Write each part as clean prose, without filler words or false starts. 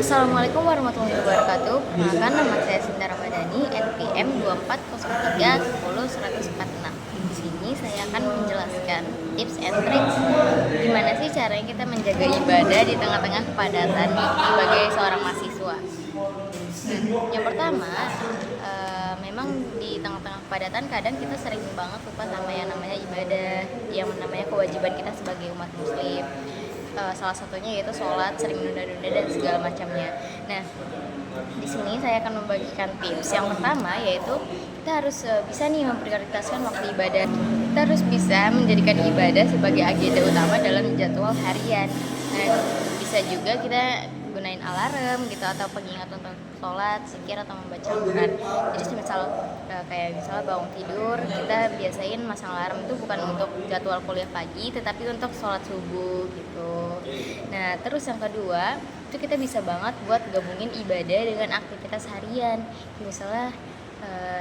Assalamualaikum warahmatullahi wabarakatuh. Perkenalkan, nama saya Sinta Ramadhani, NPM 2403101146. Di sini saya akan menjelaskan tips and tricks gimana sih caranya kita menjaga ibadah di tengah-tengah kepadatan nih sebagai seorang mahasiswa. Nah, yang pertama, memang di tengah-tengah kepadatan kadang kita sering banget lupa sama yang namanya ibadah, yang namanya kewajiban kita sebagai umat muslim. Salah satunya yaitu sholat, sering menunda-nunda dan segala macamnya. Nah, di sini saya akan membagikan tips. Yang pertama yaitu kita harus bisa nih memprioritaskan waktu ibadah. Kita harus bisa menjadikan ibadah sebagai agenda utama dalam jadwal harian. Nah, bisa juga kita gunain alarm gitu atau pengingat untuk sholat, zikir atau membaca Al-Quran. Jadi misal kayak misalnya bangun tidur, kita biasain masang alarm itu bukan untuk jadwal kuliah pagi, tetapi untuk sholat subuh gitu. Nah, terus yang kedua itu kita bisa banget buat gabungin ibadah dengan aktivitas harian. Misalnya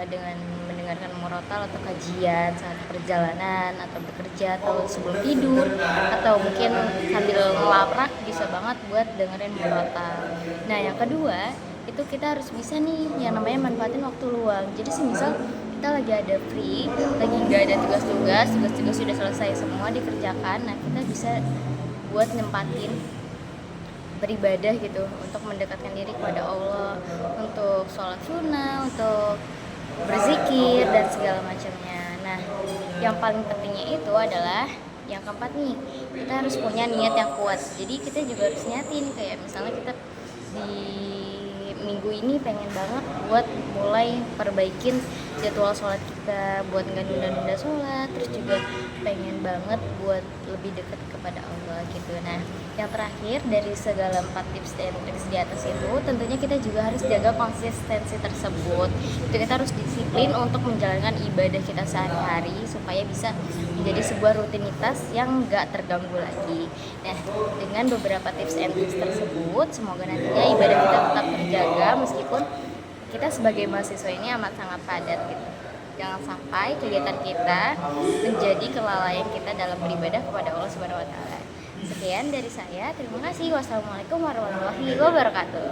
dengan mendengarkan murotal atau kajian saat perjalanan atau bekerja atau sebelum tidur, atau mungkin sambil ngelaprak bisa banget buat dengerin murotal. Nah, yang kedua itu kita harus bisa nih yang namanya manfaatin waktu luang. Jadi semisal kita lagi ada free, lagi nggak ada tugas-tugas sudah selesai semua dikerjakan, nah kita bisa buat nyempatin beribadah gitu, untuk mendekatkan diri kepada Allah, untuk sholat sunnah, untuk berzikir dan segala macamnya. Nah, yang paling pentingnya itu adalah yang keempat nih, kita harus punya niat yang kuat. Jadi kita juga harus niatin, kayak misalnya kita di minggu ini pengen banget buat mulai perbaikin jadwal sholat kita, buat nggak nunda-nunda sholat, terus juga pengen banget buat lebih dekat kepada Allah gitu. Nah, yang terakhir dari segala 4 tips dan trik di atas itu, tentunya kita juga harus jaga konsistensi tersebut. Jadi kita harus disiplin untuk menjalankan ibadah kita sehari-hari supaya bisa menjadi sebuah rutinitas yang nggak terganggu lagi. Nah, dengan beberapa tips and tricks tersebut, semoga nantinya ibadah kita tetap terjaga meskipun kita sebagai mahasiswa ini amat sangat padat gitu. Jangan sampai kegiatan kita menjadi kelalaian kita dalam beribadah kepada Allah Subhanahu wa taala. Sekian dari saya. Terima kasih. Wassalamualaikum warahmatullahi wabarakatuh.